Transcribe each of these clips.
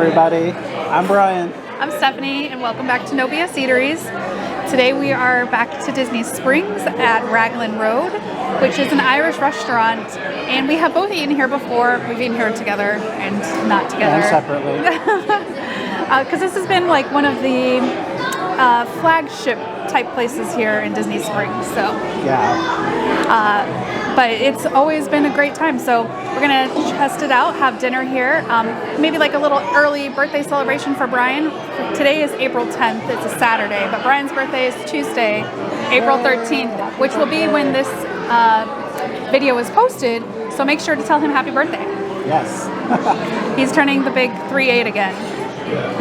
everybody. I'm Brian. I'm Stephanie, and welcome back to Nobia Eateries. Today we are back to Disney Springs at Raglan Road, which is an Irish restaurant, and we have both eaten here before. We've eaten here together and not together. And separately. Because this has been like one of the flagship type places here in Disney Springs. So Yeah. But it's always been a great time. So we're gonna test it out, have dinner here. Maybe like a little early birthday celebration for Brian. Today is April 10th, it's a Saturday, but Brian's birthday is Tuesday, April 13th, which will be when this video is posted. So make sure to tell him happy birthday. Yes. He's turning the big 3-8 again.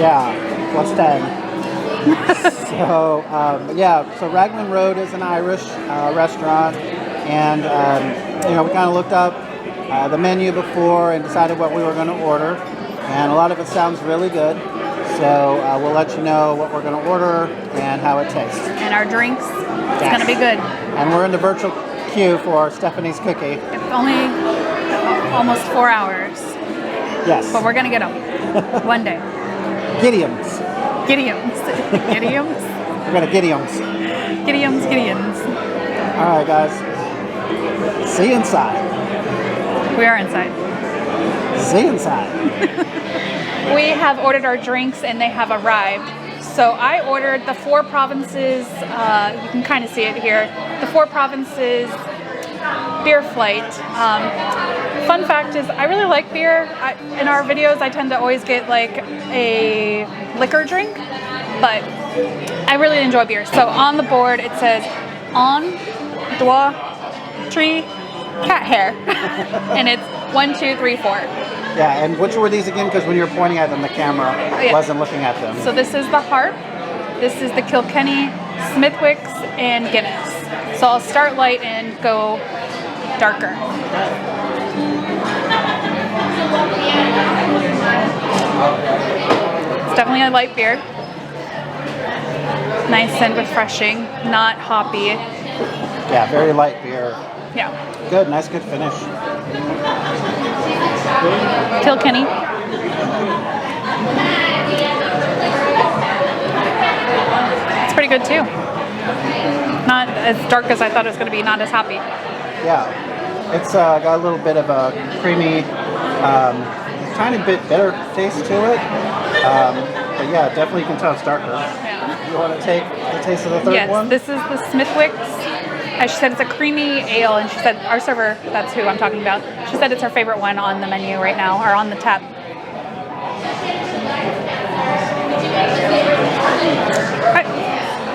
Yeah. What's 10? So Raglan Road is an Irish restaurant, and we kind of looked up the menu before and decided what we were going to order, and a lot of it sounds really good. So we'll let you know what we're going to order and how it tastes. And our drinks, it's going to be good. And we're in the virtual queue for Stephanie's cookie. It's only almost 4 hours. Yes. But we're going to get them one day. Gideon's. Gideon's. Gideon's. We're going to Gideon's. Gideon's. All right, guys. See you inside. We are inside. See you inside. We have ordered our drinks and they have arrived. So I ordered the Four Provinces, you can kind of see it here, the Four Provinces beer flight. Fun fact is I really like beer. In our videos I tend to always get like a liquor drink, but I really enjoy beer. So on the board it says on doigt tree cat hair and it's 1, 2, 3, 4. Yeah, and which were these again? Because when you were pointing at them, the camera wasn't looking at them. So this is the Harp, this is the Kilkenny, Smithwick's, and Guinness. So I'll start light and go darker. It's definitely a light beer. Nice and refreshing, not hoppy. Yeah, very light beer. Yeah. Good, nice, good finish. Kilkenny. It's pretty good too. Not as dark as I thought it was going to be, not as hoppy. Yeah, it's got a little bit of a creamy, tiny bit bitter taste to it. But yeah, definitely you can tell it's darker. Yeah. You want to take the taste of the third one? Yes, this is the Smithwick's. As she said, it's a creamy ale, and she said, our server, that's who I'm talking about, she said it's her favorite one on the menu right now, or on the tap.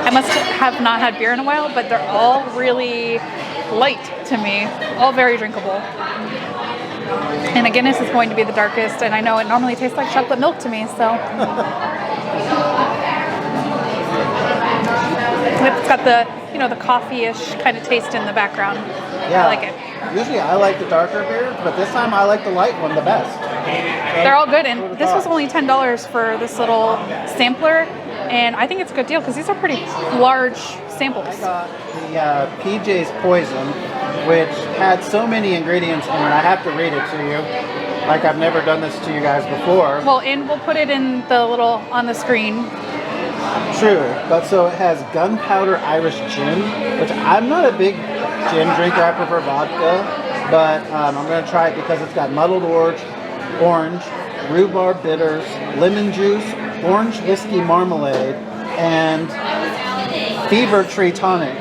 I must have not had beer in a while, but they're all really light to me, all very drinkable. And a Guinness is going to be the darkest, and I know it normally tastes like chocolate milk to me, so. It's got the, the coffee-ish kind of taste in the background. Yeah. I like it. Usually I like the darker beer, but this time I like the light one the best. They're all good, and this was only $10 for this little sampler, and I think it's a good deal because these are pretty large samples. I got the PJ's Poison, which had so many ingredients in it. I have to read it to you, like I've never done this to you guys before. Well, and we'll put it in the little on the screen. True, but so it has gunpowder Irish gin, which I'm not a big gin drinker. I prefer vodka, but I'm going to try it because it's got muddled orange, rhubarb bitters, lemon juice, orange whiskey marmalade, and fever tree tonic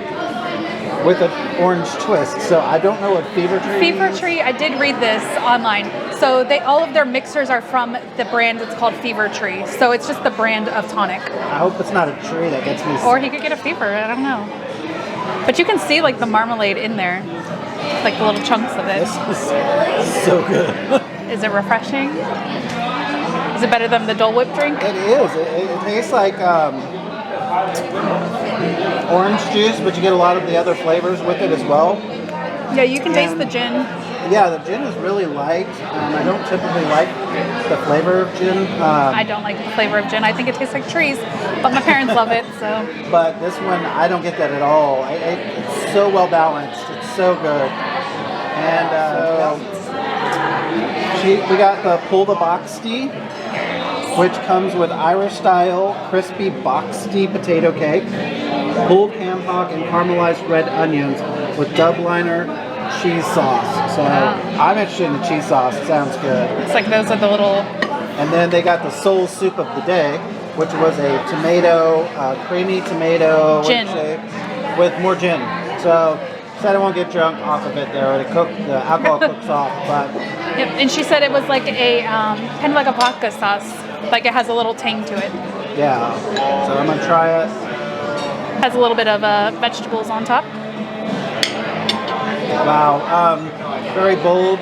with an orange twist. So I don't know what fever tree means. Tree, I did read this online. So all of their mixers are from the brand. It's called Fever Tree. So it's just the brand of tonic. I hope it's not a tree that gets me sick. Or he could get a fever. I don't know. But you can see like the marmalade in there, like the little chunks of it. This is so good. Is it refreshing? Is it better than the Dole Whip drink? It is. It tastes like orange juice, but you get a lot of the other flavors with it as well. Yeah, you can taste the gin. Yeah, the gin is really light. I don't typically like the flavor of gin. I don't like the flavor of gin. I think it tastes like trees, but my parents love it, so. But this one, I don't get that at all. It's so well balanced. It's so good. And we got the pull the box tea. which comes with Irish-style crispy boxty potato cake, pulled ham hock, and caramelized red onions with Dubliner cheese sauce. So I'm interested in the cheese sauce. It sounds good. It's like those are the little... And then they got the soul soup of the day, which was a tomato, creamy tomato Gin. with more gin. So said I won't get drunk off of it there. The alcohol cooks off, but Yep. And she said it was like a kind of like a vodka sauce, like it has a little tang to it. yeah. So I'm gonna try it. Has a little bit of vegetables on top. Wow, very bold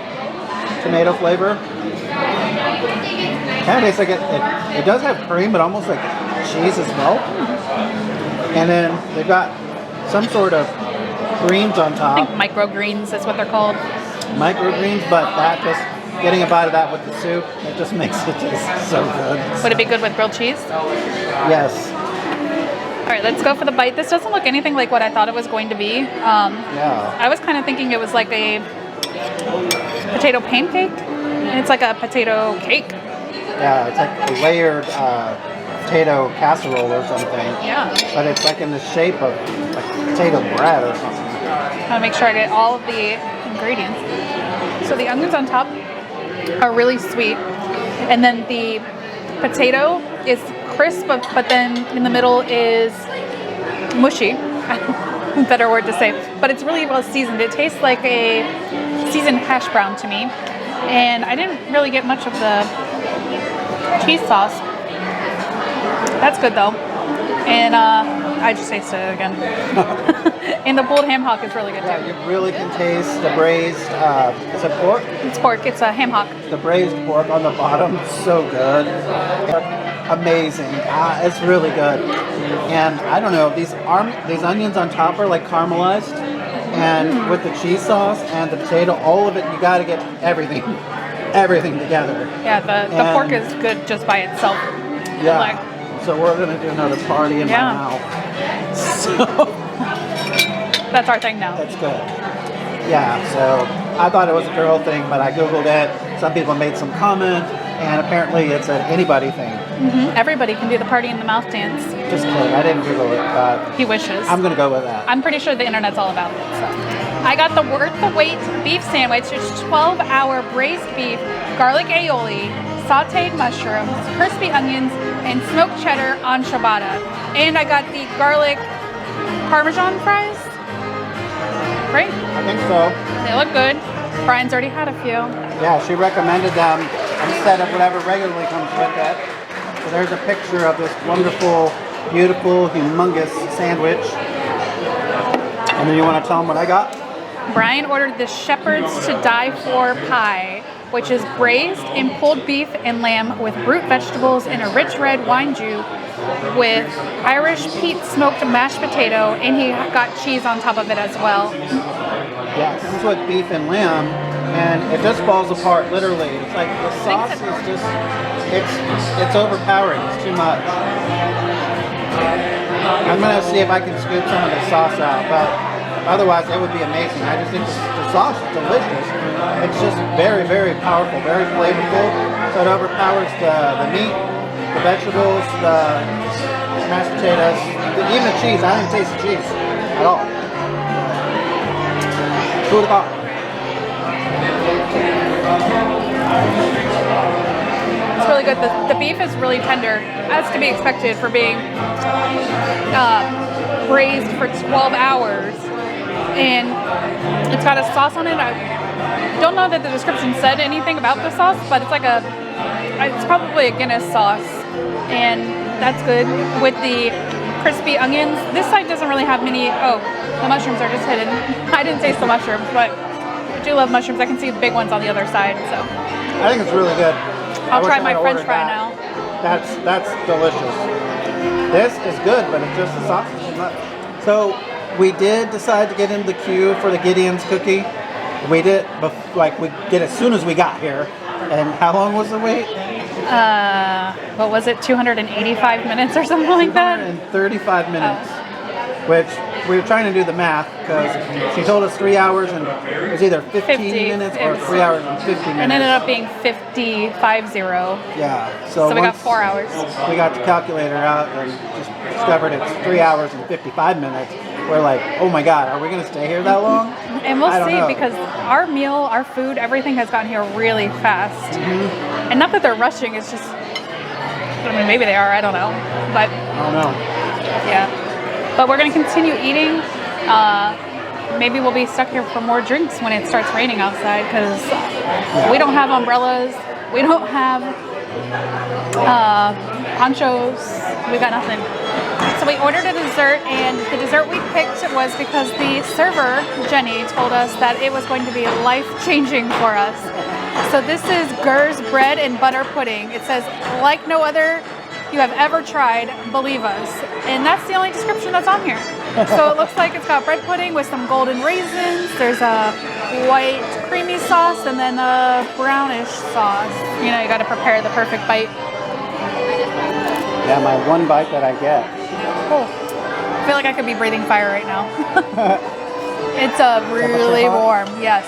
tomato flavor. Kind of tastes like it does have cream, but almost like cheese as well. And then they've got some sort of greens on I top. think microgreens is what they're called. Microgreens, but that just getting a bite of that with the soup, it just makes it taste so good. Would it be good with grilled cheese? Yes. All right, let's go for the bite. This doesn't look anything like what I thought it was going to be. Yeah. I was kind of thinking it was like a potato pancake, and it's like a potato cake. Yeah, it's like a layered potato casserole or something. Yeah. But it's like in the shape of like potato bread or something. I want to make sure I get all of the ingredients. So the onions on top are really sweet, and then the potato is crisp, but then in the middle is mushy. Better word to say. But it's really well seasoned. It tastes like a seasoned hash brown to me. And I didn't really get much of the cheese sauce. That's good though. And I just tasted it again. And the pulled ham hock is really good Yeah, too. you really can taste the braised, is it pork? It's pork. It's a ham hock. The braised pork on the bottom, so good. Amazing. It's really good. And I don't know, these onions on top are like caramelized. And with the cheese sauce and the potato, all of it, you got to get everything together. Yeah, the pork is good just by itself. Yeah. Like, So we're going to do another party in my Yeah. mouth. So that's our thing now. that's good. Yeah, so I thought it was a girl thing, but I Googled it. Some people made some comment, and apparently it's an anybody thing. Everybody can do the party in the mouth dance. Just kidding. I didn't Google it, but He wishes. I'm going to go with that. I'm pretty sure the internet's all about it. So, I got the worth the wait beef sandwich. It's 12-hour braised beef, garlic aioli, sautéed mushrooms, crispy onions, and smoked cheddar on ciabatta. And I got the garlic parmesan fries. Right? I think so. They look good. Brian's already had a few. Yeah, she recommended them instead of whatever regularly comes with it. So there's a picture of this wonderful, beautiful, humongous sandwich. And then you want to tell them what I got? Brian ordered the Shepherd's to Die For pie, which is braised and pulled beef and lamb with root vegetables and a rich red wine jus with Irish peat smoked mashed potato, and he got cheese on top of it as well. Yeah, it comes with beef and lamb, and it just falls apart literally. It's like the sauce is just, it's overpowering. It's too much. I'm gonna see if I can scoop some of the sauce out, but otherwise it would be amazing. I just think the sauce is delicious. It's just very, very powerful, very flavorful. So it overpowers the meat, the vegetables, the mashed potatoes, even the cheese. I didn't taste the cheese at all. Who would have thought? It's really good. The beef is really tender, as to be expected for being braised for 12 hours. And it's got a sauce on it. I don't know that the description said anything about the sauce, but it's probably a Guinness sauce. And that's good. With the crispy onions, this side doesn't really have many. Oh, the mushrooms are just hidden. I didn't taste the mushrooms, but I do love mushrooms. I can see the big ones on the other side. So I think it's really good. I'll try my French fry now. That's delicious. This is good, but it's just the sauce is too much. So we did decide to get into the queue for the Gideon's cookie. We did, we did as soon as we got here. And how long was the wait? What was it? 285 minutes or something like that? 235 minutes. Which we were trying to do the math because she told us 3 hours and it was either 15 minutes or 3 hours and 50 minutes. And ended up being 50. Yeah. So we got 4 hours. We got the calculator out and just discovered it's 3 hours and 55 minutes. We're like, oh my God, are we going to stay here that long? And we'll see because our meal, our food, everything has gotten here really fast. And not that they're rushing, it's just, I mean, maybe they are, I don't know. But I don't know. Yeah. But we're going to continue eating. Maybe we'll be stuck here for more drinks when it starts raining outside because we don't have umbrellas. We don't have ponchos. We got nothing. So we ordered a dessert, and the dessert we picked was because the server, Jenny, told us that it was going to be life-changing for us. So this is Gurr's bread and butter pudding. It says, like no other you have ever tried, believe us. And that's the only description that's on here. So it looks like it's got bread pudding with some golden raisins. There's a white creamy sauce and then a brownish sauce. You know, you got to prepare the perfect bite. Yeah, my one bite that I get. Oh, I feel like I could be breathing fire right now. It's really warm, yes.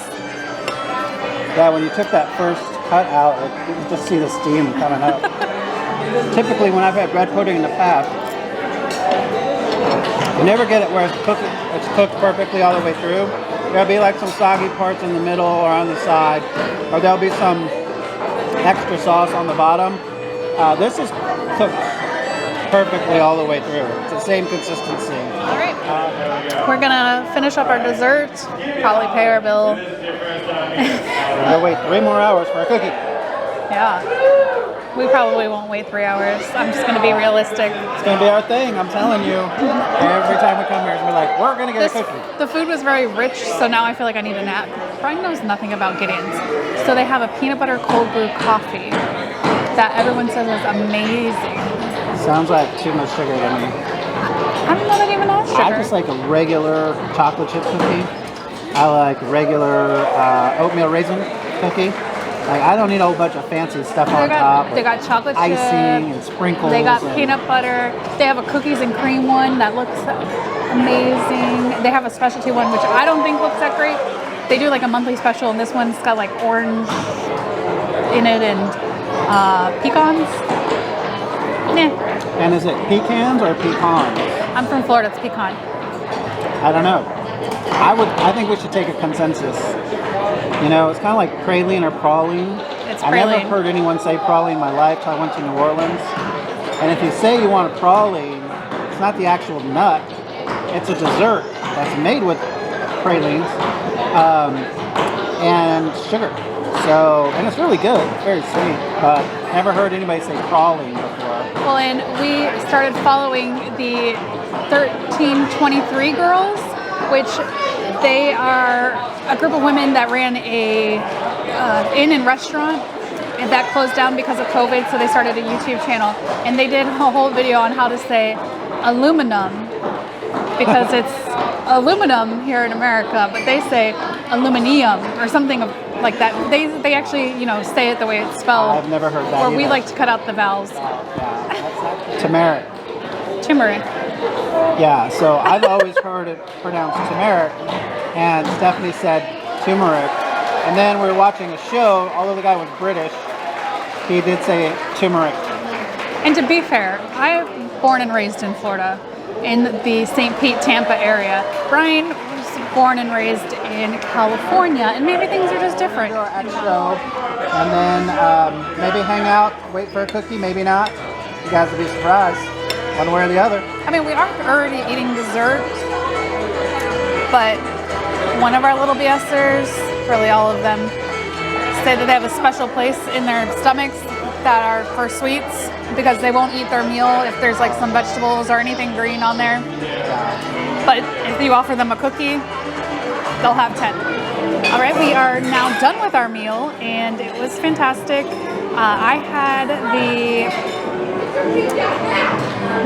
Yeah, when you took that first cut out, you could just see the steam coming up. Typically, when I've had bread pudding in the past, you never get it where it's cooked perfectly all the way through. There'll be like some soggy parts in the middle or on the side, or there'll be some extra sauce on the bottom. This is cooked perfectly all the way through. It's the same consistency. All right. We're gonna finish up our dessert, probably pay our bill. We're gonna wait 3 more hours for a cookie. Yeah. We probably won't wait 3 hours. I'm just gonna be realistic. It's gonna be our thing, I'm telling you. Every time we come here, we're like, we're gonna get a cookie. The food was very rich, so now I feel like I need a nap. Brian knows nothing about Gideon's. So they have a peanut butter cold brew coffee that everyone says is amazing. Sounds like too much sugar to me. I don't know that even has sugar. I just like a regular chocolate chip cookie. I like regular oatmeal raisin cookie. Like I don't need a whole bunch of fancy stuff on top. They got chocolate chip, icing and sprinkles. They got peanut butter. They have a cookies and cream one that looks amazing. They have a specialty one which I don't think looks that great. They do like a monthly special, and this one's got like orange in it and pecans. Nah. And is it pecans or pecans? I'm from Florida, it's pecan. I don't know. I think we should take a consensus. You know, it's kind of like praline or praline. It's I praline. never heard anyone say praline in my life till I went to New Orleans. And if you say you want a praline, it's not the actual nut. It's a dessert that's made with pralines and sugar. So, and it's really good. It's very sweet. But never heard anybody say praline before. Well, and we started following the 1323 girls, which they are a group of women that ran a inn and restaurant, and that closed down because of COVID, so they started a YouTube channel, and they did a whole video on how to say aluminum, because it's aluminum here in America, but they say aluminium or something like that. They actually, you know, say it the way it's spelled. I've never heard that. Or we like to cut out the vowels. Yeah. Turmeric. Turmeric. Yeah, so I've always heard it pronounced turmeric, and Stephanie said turmeric. And then we were watching a show, although the guy was British, he did say turmeric. And to be fair, I'm born and raised in Florida, in the St. Pete, Tampa area. Brian was born and raised in California, and maybe things are just different. At a show, and then maybe hang out, wait for a cookie, maybe not. You guys will be surprised, one way or the other. I mean, we are already eating dessert, but one of our little BSers, really all of them, say that they have a special place in their stomachs that are for sweets because they won't eat their meal if there's like some vegetables or anything green on there. But if you offer them a cookie, they'll have 10. All right, we are now done with our meal, and it was fantastic. I had the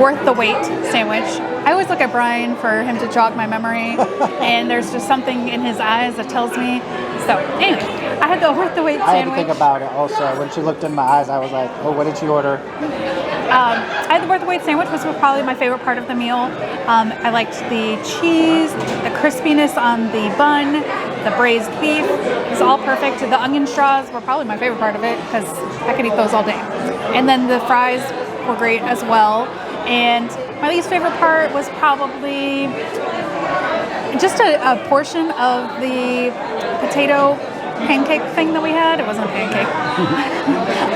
worth the wait sandwich. I always look at Brian for him to jog my memory, and there's just something in his eyes that tells me. So anyway, I had the worth the wait sandwich. I had to think about it also. When she looked in my eyes, I was like, oh, what did she order? I had the worth the wait sandwich, which was probably my favorite part of the meal. I liked the cheese, the crispiness on the bun, the braised beef. It was all perfect. The onion straws were probably my favorite part of it because I could eat those all day. And then the fries were great as well. And my least favorite part was probably just a portion of the potato pancake thing that we had. It wasn't a pancake.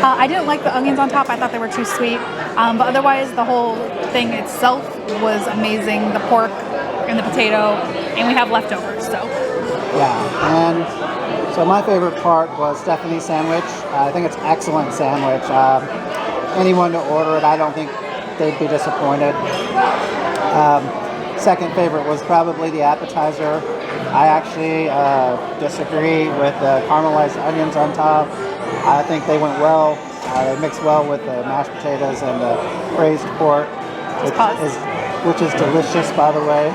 I didn't like the onions on top. I thought they were too sweet. But otherwise, the whole thing itself was amazing. The pork and the potato, and we have leftovers. So Yeah, and so my favorite part was Stephanie's sandwich. I think it's an excellent sandwich. Anyone to order it, I don't think they'd be disappointed. Second favorite was probably the appetizer. I actually disagree with the caramelized onions on top. I think they went well. They mixed well with the mashed potatoes and the braised pork, which is delicious, by the way.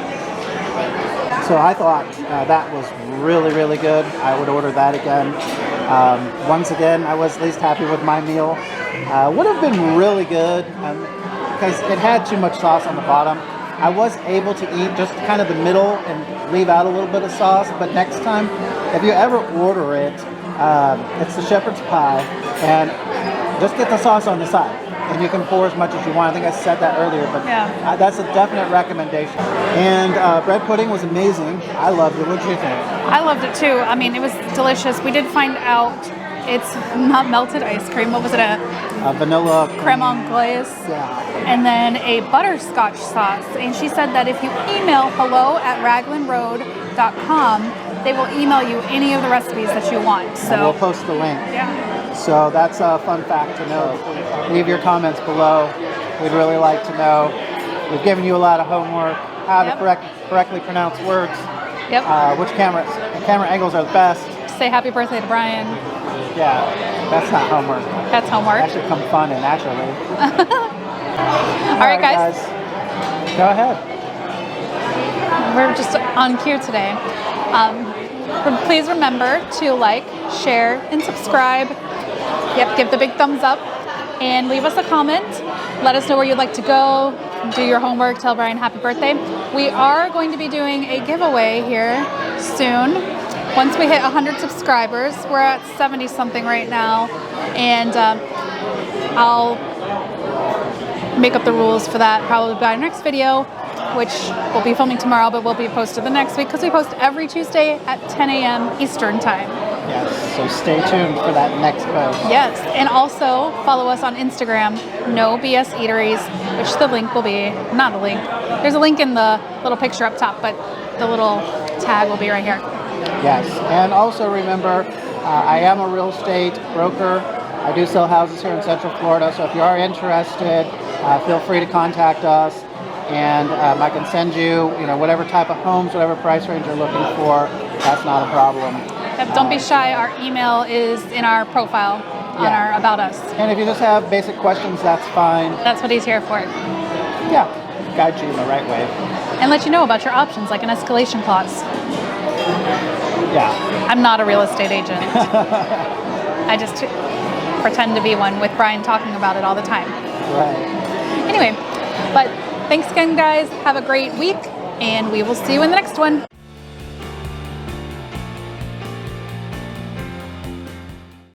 So I thought that was really, really good. I would order that again. Once again, I was least happy with my meal. Would have been really good because it had too much sauce on the bottom. I was able to eat just kind of the middle and leave out a little bit of sauce, but next time, if you ever order it, it's the shepherd's pie, and just get the sauce on the side, and you can pour as much as you want. I think I said that earlier, but yeah. That's a definite recommendation. And bread pudding was amazing. I loved it. What did you think? I loved it too. I mean, it was delicious. We did find out it's not melted ice cream. What was it? A vanilla creme anglaise. Yeah. And then a butterscotch sauce. And she said that if you email hello@raglanroad.com, they will email you any of the recipes that you want. So and we'll post the link. Yeah. So that's a fun fact to know. Leave your comments below. We'd really like to know. We've given you a lot of homework. How to correctly pronounce words. Yep. Which camera angles are the best. Say happy birthday to Brian. Yeah, that's not homework. That's homework. That should come fun and naturally. All right, guys. Go ahead. We're just on cue today. Please remember to like, share, and subscribe. Yep, give the big thumbs up. And leave us a comment. Let us know where you'd like to go. Do your homework. Tell Brian happy birthday. We are going to be doing a giveaway here soon. Once we hit 100 subscribers, we're at 70 something right now, and I'll make up the rules for that probably by our next video, which we'll be filming tomorrow, but will be posted the next week because we post every Tuesday at 10 a.m. Eastern time. Yes, so stay tuned for that next post. Yes, and also follow us on Instagram, No BS Eateries, which the link will be, not a link, there's a link in the little picture up top, but the little tag will be right here. Yes, and also remember, I am a real estate broker. I do sell houses here in Central Florida, so if you are interested, feel free to contact us, and I can send you, whatever type of homes, whatever price range you're looking for. That's not a problem. Don't be shy. Our email is in our profile on our About Us. And if you just have basic questions, that's fine. That's what he's here for. Yeah, guide you in the right way. And let you know about your options, like an escalation clause. Yeah. I'm not a real estate agent. I just pretend to be one with Brian talking about it all the time. Right. Anyway, but thanks again, guys. Have a great week, and we will see you in the next one.